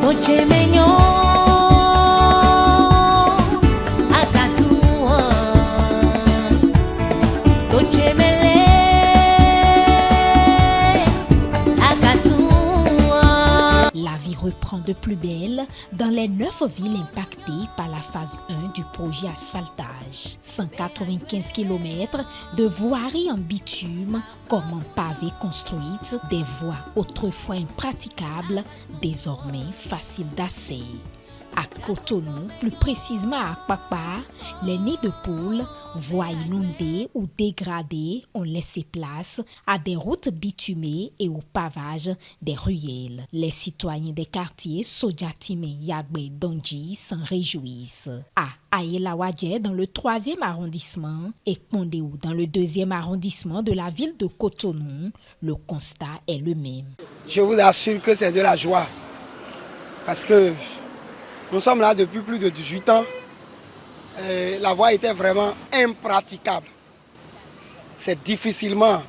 La vie reprend de plus belle dans les 9 villes impactées par la phase 1 du projet asphaltage. 195 km de voiries en bitume comme en pavé construites, des voies autrefois impraticables, désormais faciles d'accès. À Cotonou, plus précisément à Akpakpa, les nids de poules, voies inondées ou dégradées, ont laissé place à des routes bitumées et au pavage des ruelles. Les citoyens des quartiers Sodjatime, Yagbe, Donji s'en réjouissent. À Aïelawadje, dans le 3e arrondissement, et Kondéou, dans le 2e arrondissement de la ville de Cotonou, le constat est le même. Je vous assure que c'est de la joie, parce que nous sommes là depuis plus de 18 ans. La voie était vraiment impraticable. C'est difficilement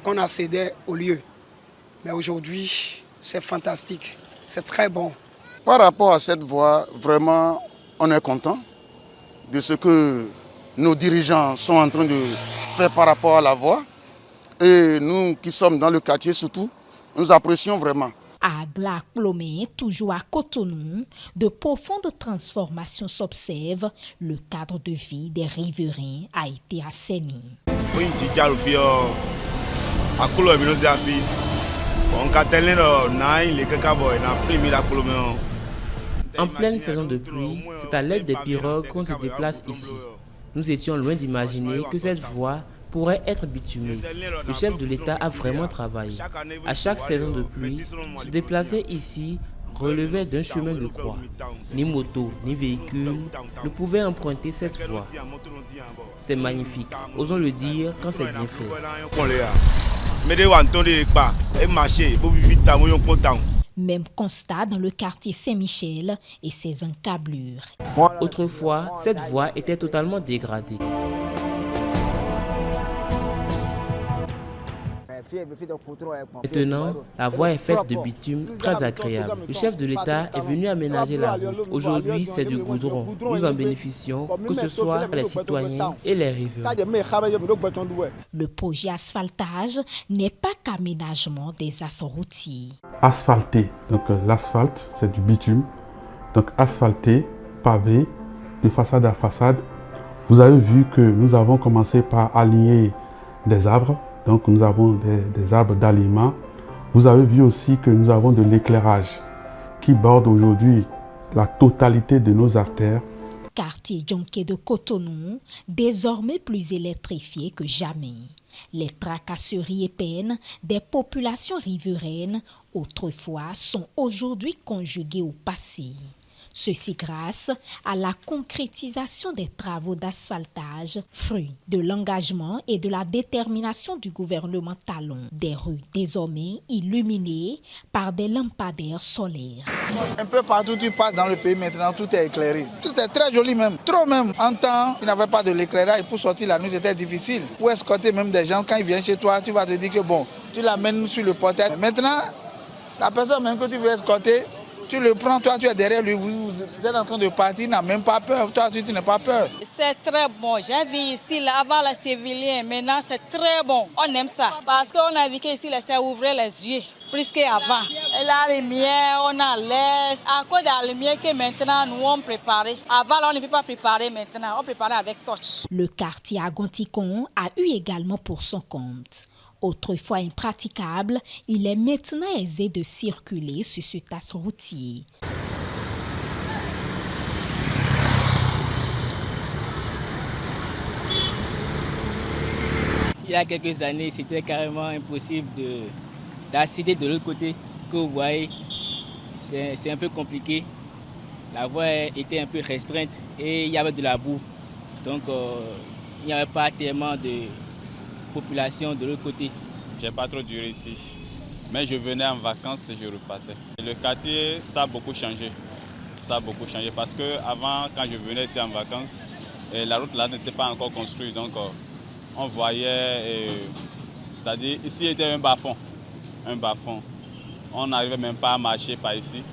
qu'on accédait au lieu. Mais aujourd'hui, c'est fantastique, c'est très bon. Par rapport à cette voie, vraiment, on est content de ce que nos dirigeants sont en train de faire par rapport à la voie. Et nous qui sommes dans le quartier surtout, nous apprécions vraiment. À Agla-Plomé, toujours à Cotonou, de profondes transformations s'observent. Le cadre de vie des riverains a été assaini. En pleine saison de pluie, c'est à l'aide des pirogues qu'on se déplace ici. Nous étions loin d'imaginer que cette voie pourrait être bitumée. Le chef de l'État a vraiment travaillé. À chaque saison de pluie, se déplacer ici relevait d'un chemin de croix. Ni moto, ni véhicule ne pouvaient emprunter cette voie. C'est magnifique, osons le dire quand c'est bien fait. Même constat dans le quartier Saint-Michel et ses encablures. Autrefois, cette voie était totalement dégradée. Maintenant, la voie est faite de bitume très agréable. Le chef de l'État est venu aménager la route. Aujourd'hui, c'est du goudron. Nous en bénéficions, que ce soit les citoyens et les riverains. Le projet asphaltage n'est pas qu'aménagement des axes routiers. Asphalté, donc l'asphalte, c'est du bitume. Donc asphalté, pavé, de façade à façade. Vous avez vu que nous avons commencé par aligner des arbres. Donc nous avons des arbres d'alignement. Vous avez vu aussi que nous avons de l'éclairage qui borde aujourd'hui la totalité de nos artères. Quartier Djonké de Cotonou, désormais plus électrifié que jamais. Les tracasseries et peines des populations riveraines, autrefois, sont aujourd'hui conjuguées au passé. Ceci grâce à la concrétisation des travaux d'asphaltage, fruit de l'engagement et de la détermination du gouvernement Talon. Des rues désormais illuminées par des lampadaires solaires. Un peu partout tu passes dans le pays maintenant, tout est éclairé. Tout est très joli même, trop même. En temps, il n'y avait pas de l'éclairage. Pour sortir la nuit, c'était difficile. Pour escorter même des gens, quand ils viennent chez toi, tu vas te dire que bon, tu l'amènes sur le portail. Maintenant, la personne même que tu veux escorter, tu le prends, toi tu es derrière lui, vous êtes en train de partir, n'a même pas peur, toi tu n'as pas peur. C'est très bon, j'ai vu ici, là, avant les civiliens, maintenant c'est très bon, on aime ça. Parce qu'on a vu qu'ici, ça ouvrait les yeux, plus qu'avant. Et la lumière, on a l'aise, à cause de la lumière que maintenant nous on prépare. Avant là, on ne peut pas préparer maintenant, on prépare avec torche. Le quartier Agonticon a eu également pour son compte. Autrefois impraticable, il est maintenant aisé de circuler sur ce axe routier. Il y a quelques années, c'était carrément impossible d'accéder de l'autre côté. Que vous voyez, c'est un peu compliqué. La voie était un peu restreinte et il y avait de la boue. Donc, il n'y avait pas tellement de population de l'autre côté. J'ai pas trop duré ici, mais je venais en vacances et je repartais. Le quartier, ça a beaucoup changé. Ça a beaucoup changé parce que avant, quand je venais ici en vacances, la route là n'était pas encore construite. Donc, on voyait, c'est-à-dire ici était un bas-fond. On n'arrivait même pas à marcher par ici.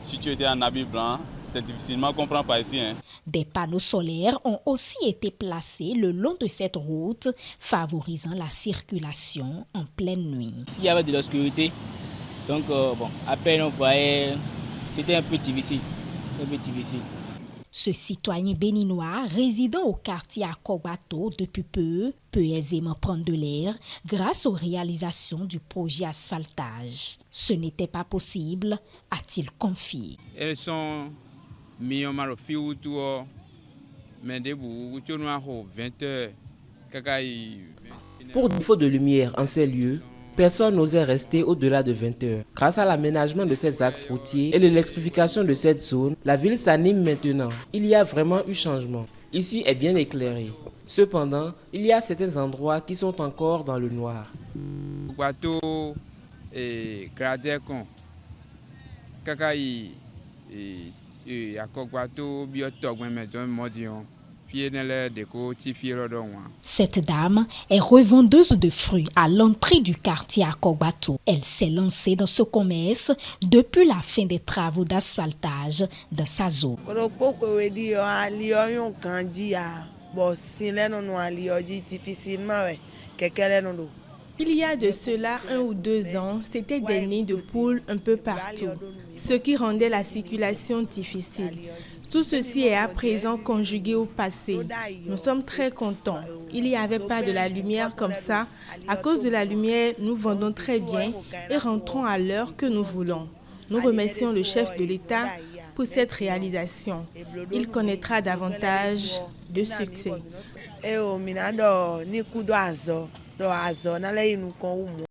Si tu étais en habit blanc, c'est difficilement qu'on prend par ici. Des panneaux solaires ont aussi été placés le long de cette route, favorisant la circulation en pleine nuit. S'il y avait de l'obscurité, donc à peine on voyait, c'était un peu difficile. Ce citoyen béninois résidant au quartier Akogbato depuis peu peut aisément prendre de l'air grâce aux réalisations du projet asphaltage. Ce n'était pas possible, a-t-il confié. Elles sont millions de filles mais debout, 20h. Pour défaut de lumière en ces lieux, personne n'osait rester au-delà de 20 heures. Grâce à l'aménagement de ces axes routiers et l'électrification de cette zone, la ville s'anime maintenant. Il y a vraiment eu changement. Ici est bien éclairé. Cependant, il y a certains endroits qui sont encore dans le noir. Cette dame est revendeuse de fruits à l'entrée du quartier Akogbato. Elle s'est lancée dans ce commerce depuis la fin des travaux d'asphaltage dans sa zone. Il y a de cela 1 ou 2 ans, c'était des nids de poules un peu partout, ce qui rendait la circulation difficile. Tout ceci est à présent conjugué au passé. Nous sommes très contents. Il n'y avait pas de la lumière comme ça. À cause de la lumière, nous vendons très bien et rentrons à l'heure que nous voulons. Nous remercions le chef de l'État pour cette réalisation. Il connaîtra davantage de succès.